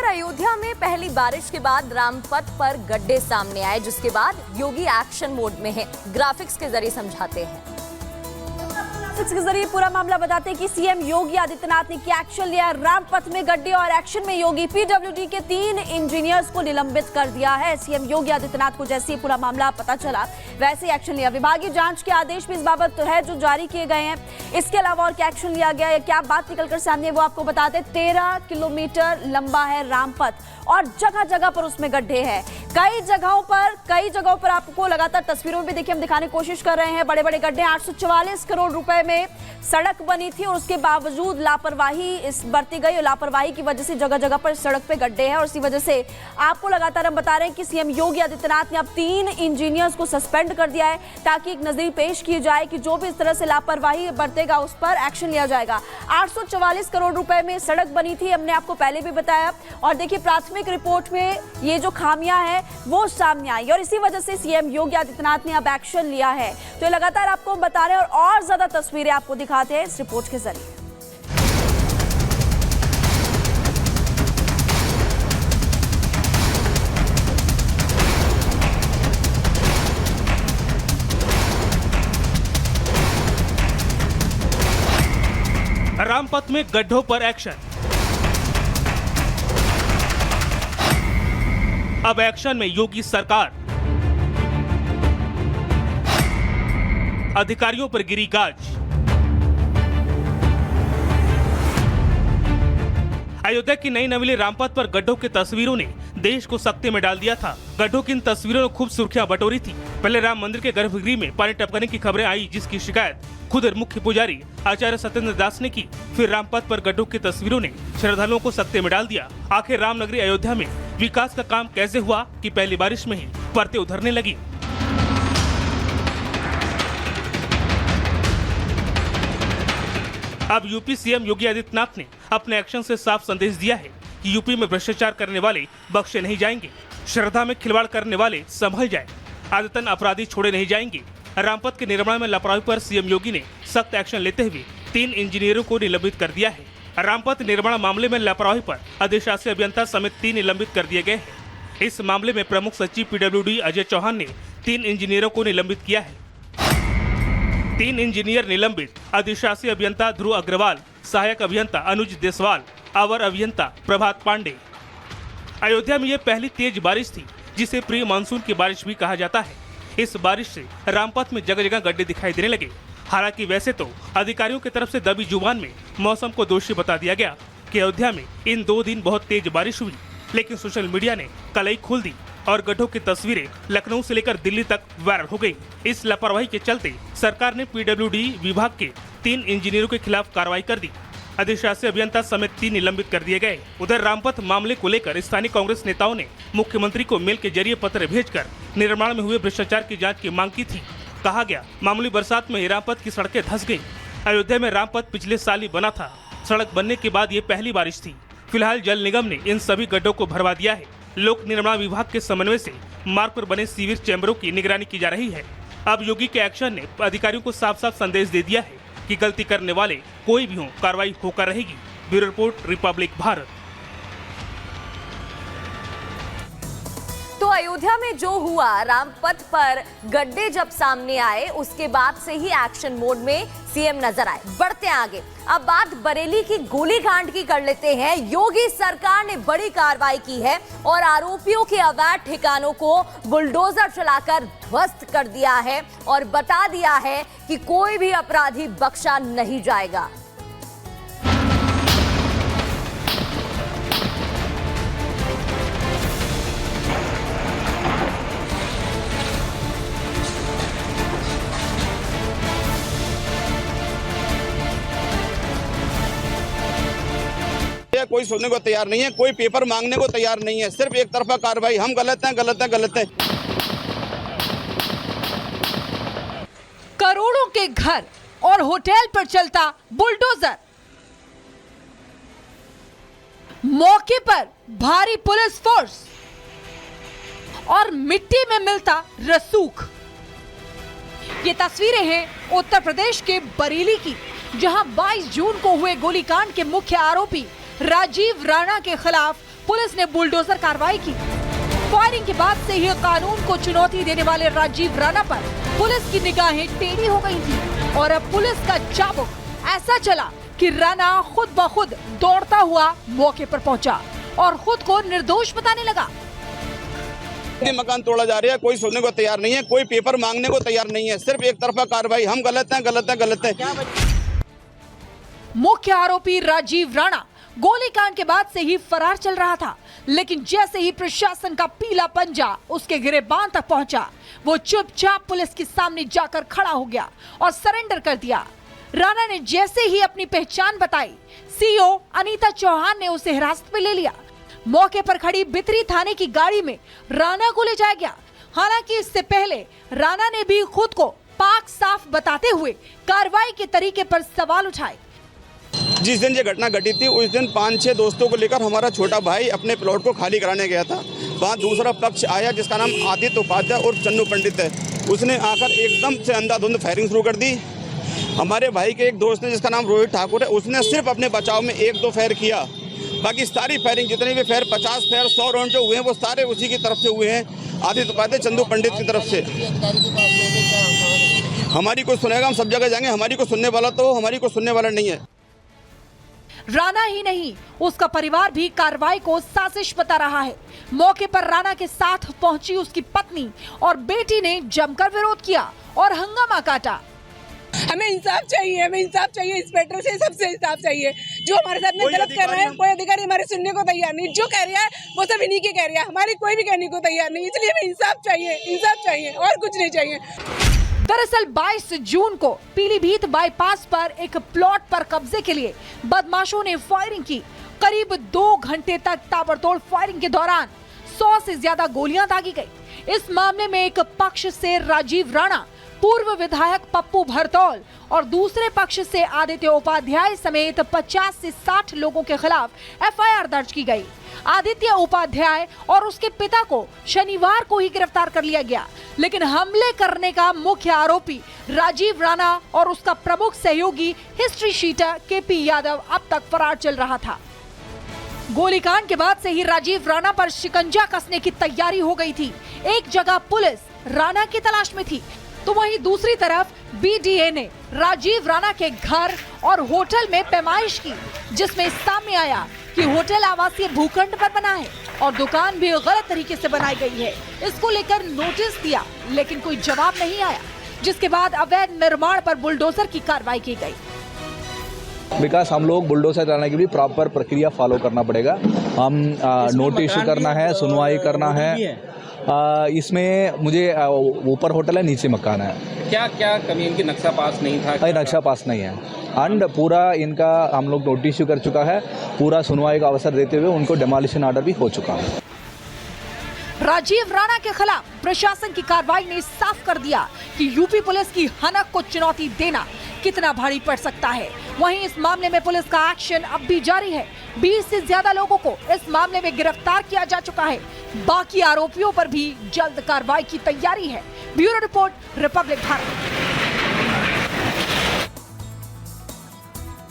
अयोध्या में पहली बारिश के बाद रामपथ पर गड्ढे सामने आए, जिसके बाद योगी एक्शन मोड में है। ग्राफिक्स के जरिए समझाते हैं। ग्राफिक्स के जरिए पूरा मामला बताते हैं कि सीएम योगी आदित्यनाथ ने क्या एक्शन लिया। रामपथ में गड्ढे और एक्शन में योगी। पीडब्ल्यूडी के 3 इंजीनियर्स को निलंबित कर दिया है। सीएम योगी आदित्यनाथ को जैसे ही पूरा मामला पता चला वैसे ही एक्शन लिया। विभागीय जांच के आदेश भी इस बाबत है जो जारी किए गए हैं। इसके अलावा और क्या एक्शन लिया गया है, क्या बात निकलकर सामने है, वो आपको बताते। 13 किलोमीटर लंबा है रामपथ और जगह जगह पर उसमें गड्ढे हैं। कई जगहों पर आपको लगातार तस्वीरों में देखिए हम दिखाने की कोशिश कर रहे हैं। बड़े बड़े गड्ढे। 844 करोड़ रुपए में सड़क बनी थी और उसके बावजूद लापरवाही बरती गई और लापरवाही की वजह से जगह जगह पर सड़क पे गड्ढे हैं। और इसी वजह से आपको लगातार हम बता रहे हैं कि सीएम योगी आदित्यनाथ ने अब 3 इंजीनियर्स को सस्पेंड कर दिया है ताकि एक नजरी पेश की जाए कि जो भी इस तरह से लापरवाही बरतेगा उस पर एक्शन लिया जाएगा। 844 करोड़ रुपए में सड़क बनी थी, हमने आपको पहले भी बताया। और देखिए प्राथमिक रिपोर्ट में ये जो खामियां हैं वो सामने आई और इसी वजह से सीएम योगी आदित्यनाथ ने अब एक्शन लिया है। तो लगातार आपको बता रहे हैं और ज्यादा तस्वीरें आपको दिखाते हैं इस रिपोर्ट के जरिए। रामपथ में गड्ढों पर एक्शन। अब एक्शन में योगी सरकार। अधिकारियों पर गिरी गाज। अयोध्या की नई नवेली रामपथ पर गड्ढों की तस्वीरों ने देश को सकते में डाल दिया था। गड्ढों की इन तस्वीरों ने खूब सुर्खियां बटोरी थी। पहले राम मंदिर के गर्भगृह में पानी टपकने की खबरें आई, जिसकी शिकायत खुद मुख्य पुजारी आचार्य सत्येंद्र दास ने की। फिर रामपथ पर गड्ढों की तस्वीरों ने श्रद्धालुओं को सकते में डाल दिया। आखिर रामनगरी अयोध्या में विकास का काम कैसे हुआ कि पहली बारिश में ही परतें उधरने लगी। अब यूपी सीएम योगी आदित्यनाथ ने अपने एक्शन से साफ संदेश दिया है कि यूपी में भ्रष्टाचार करने वाले बख्शे नहीं जाएंगे। श्रद्धा में खिलवाड़ करने वाले संभल जाए। आदतन अपराधी छोड़े नहीं जाएंगे। रामपथ के निर्माण में लापरवाही पर सीएम योगी ने सख्त एक्शन लेते हुए 3 इंजीनियरों को निलंबित कर दिया है। रामपथ निर्माण मामले में लापरवाही पर अधिशासी अभियंता समेत 3 निलंबित कर दिए गए हैं। इस मामले में प्रमुख सचिव पीडब्ल्यूडी अजय चौहान ने 3 इंजीनियरों को निलंबित किया है। 3 इंजीनियर निलंबित अधिशासी अभियंता ध्रुव अग्रवाल, सहायक अभियंता अनुज देसवाल, अवर अभियंता प्रभात पांडे। अयोध्या में यह पहली तेज बारिश थी, जिसे प्री मानसून की बारिश भी कहा जाता है। इस बारिश से रामपथ में जगह जगह गड्ढे दिखाई देने लगे। हालांकि वैसे तो अधिकारियों की तरफ से दबी जुबान में मौसम को दोषी बता दिया गया कि अयोध्या में इन 2 दिन बहुत तेज बारिश हुई, लेकिन सोशल मीडिया ने कलई खोल दी और गड्ढों की तस्वीरें लखनऊ से लेकर दिल्ली तक वायरल हो गई। इस लापरवाही के चलते सरकार ने पीडब्ल्यूडी विभाग के 3 इंजीनियरों के खिलाफ कार्रवाई कर दी। अधिशासी अभियंता समेत 3 निलंबित कर दिए गए। उधर रामपथ मामले को लेकर स्थानीय कांग्रेस नेताओं ने मुख्यमंत्री को मेल के जरिए पत्र भेजकर निर्माण में हुए भ्रष्टाचार की जांच की मांग की थी। कहा गया, मामूली बरसात में रामपथ की सड़कें धंस गयी। अयोध्या में रामपथ पिछले साल ही बना था। सड़क बनने के बाद ये पहली बारिश थी। फिलहाल जल निगम ने इन सभी गड्ढों को भरवा दिया है। लोक निर्माण विभाग के समन्वय से मार्ग पर बने सीवर चैम्बरों की निगरानी की जा रही है। अब योगी के एक्शन ने अधिकारियों को साफ साफ संदेश दे दिया है कि गलती करने वाले कोई भी हो, कार्रवाई होकर रहेगी। Bureau report, Republic Bharat. तो अयोध्या में जो हुआ, रामपथ पर गड्ढे जब सामने आए उसके बाद से ही एक्शन मोड में सीएम नजर आए। बढ़ते हैं आगे। अब बात बरेली की गोलीकांड की कर लेते हैं। योगी सरकार ने बड़ी कार्रवाई की है और आरोपियों के अवैध ठिकानों को बुलडोजर चलाकर ध्वस्त कर दिया है और बता दिया है कि कोई भी अपराधी बख्शा नहीं जाएगा। कोई सुनने को तैयार नहीं है, कोई पेपर मांगने को तैयार नहीं है। सिर्फ एक तरफा कार्रवाई, हम गलत हैं, गलत हैं, गलत हैं। करोड़ों के घर और होटल पर चलता बुलडोजर, मौके पर भारी पुलिस फोर्स और मिट्टी में मिलता रसूख। ये तस्वीरें हैं उत्तर प्रदेश के बरेली की, जहां 22 जून को हुए गोलीकांड के मुख्य आरोपी राजीव राणा के खिलाफ पुलिस ने बुलडोजर कार्रवाई की। फायरिंग के बाद से ही कानून को चुनौती देने वाले राजीव राणा पर पुलिस की निगाहें टेढ़ी हो गई थी और अब पुलिस का चाबुक ऐसा चला कि राणा खुद ब खुद दौड़ता हुआ मौके पर पहुंचा और खुद को निर्दोष बताने लगा। मकान तोड़ा जा रहा है, कोई सुनने को तैयार नहीं है, कोई पेपर मांगने को तैयार नहीं है, सिर्फ एक तरफा कार्रवाई, हम गलत हैं, गलत हैं, गलत हैं। मुख्य आरोपी राजीव राणा गोलीकांड के बाद से ही फरार चल रहा था, लेकिन जैसे ही प्रशासन का पीला पंजा उसके गिरेबान तक पहुंचा, वो चुपचाप पुलिस के सामने जाकर खड़ा हो गया और सरेंडर कर दिया। राणा ने जैसे ही अपनी पहचान बताई, सीओ अनीता चौहान ने उसे हिरासत में ले लिया। मौके पर खड़ी बितरी थाने की गाड़ी में राणा को ले जाया गया। हालांकि इससे पहले राणा ने भी खुद को पाक साफ बताते हुए कार्रवाई के तरीके पर सवाल उठाए। जिस दिन ये घटना घटी थी उस दिन 5-6 दोस्तों को लेकर हमारा छोटा भाई अपने प्लॉट को खाली कराने गया था। वहाँ दूसरा पक्ष आया जिसका नाम आदित्य उपाध्याय और चन्नू पंडित है। उसने आकर एकदम से अंधाधुंध फायरिंग शुरू कर दी। हमारे भाई के एक दोस्त ने जिसका नाम रोहित ठाकुर है, उसने सिर्फ अपने बचाव में 1-2 फायर किया। बाकी सारी फायरिंग जितने भी फायर 50 फायर 100 राउंड जो हुए हैं वो सारे उसी की तरफ से हुए हैं, आदित्य उपाध्याय चंदू पंडित की तरफ से। हमारी कोई सुनेगा हम सब जगह जाएंगे, हमारी को सुनने वाला तो हमारी को सुनने वाला नहीं है। राणा ही नहीं, उसका परिवार भी कार्रवाई को साजिश बता रहा है। मौके पर राणा के साथ पहुंची उसकी पत्नी और बेटी ने जमकर विरोध किया और हंगामा काटा। हमें इंसाफ चाहिए, हमें इंसाफ चाहिए, इंस्पेक्टर से सबसे इंसाफ चाहिए। जो हमारे साथ में गलत कर रहे हैं, कोई अधिकारी हमारे सुनने को तैयार नहीं। जो कह रहा है वो सब इन्हीं के कह रहा है, हमारी कोई भी कहने को तैयार नहीं। इसलिए हमें इंसाफ चाहिए, इंसाफ चाहिए और कुछ नहीं चाहिए। दरअसल 22 जून को पीलीभीत बाईपास पर एक प्लॉट पर कब्जे के लिए बदमाशों ने फायरिंग की। करीब 2 घंटे तक ताबड़तोड़ फायरिंग के दौरान 100 से ज्यादा गोलियां दागी गई। इस मामले में एक पक्ष से राजीव राणा, पूर्व विधायक पप्पू भरतौल और दूसरे पक्ष से आदित्य उपाध्याय समेत 50 से 60 लोगों के खिलाफ एफआईआर दर्ज की गई। आदित्य उपाध्याय और उसके पिता को शनिवार को ही गिरफ्तार कर लिया गया, लेकिन हमले करने का मुख्य आरोपी राजीव राणा और उसका प्रमुख सहयोगी हिस्ट्री शीटर केपी यादव अब तक फरार चल रहा था। गोलीकांड के बाद से ही राजीव राणा पर शिकंजा कसने की तैयारी हो गई थी। एक जगह पुलिस राणा की तलाश में थी, तो वहीं दूसरी तरफ बीडीए ने राजीव राणा के घर और होटल में पैमाइश की, जिसमें सामने आया कि होटल आवासीय भूखंड पर बना है और दुकान भी गलत तरीके से बनाई गई है। इसको लेकर नोटिस दिया, लेकिन कोई जवाब नहीं आया, जिसके बाद अवैध निर्माण पर बुलडोजर की कार्रवाई की गई। विकास, हम लोग बुलडोजर चलाने के लिए प्रॉपर प्रक्रिया फॉलो करना पड़ेगा। हम नोटिस करना है, सुनवाई करना है। इसमें मुझे ऊपर होटल है, नीचे मकान है। क्या क्या कमी, इनकी नक्शा पास नहीं था? नक्शा पास नहीं है एंड पूरा इनका हम लोग नोटिस कर चुका है। पूरा सुनवाई का अवसर देते हुए उनको डिमोलिशन ऑर्डर भी हो चुका है। राजीव राणा के खिलाफ प्रशासन की कार्रवाई ने साफ कर दिया कि यूपी पुलिस की हनक को चुनौती देना कितना भारी पड़ सकता है। वहीं इस मामले में पुलिस का एक्शन अब भी जारी है। 20 से ज्यादा लोगों को इस मामले में गिरफ्तार किया जा चुका है। बाकी आरोपियों पर भी जल्द कार्रवाई की तैयारी है। Bureau report, Republic Bharat.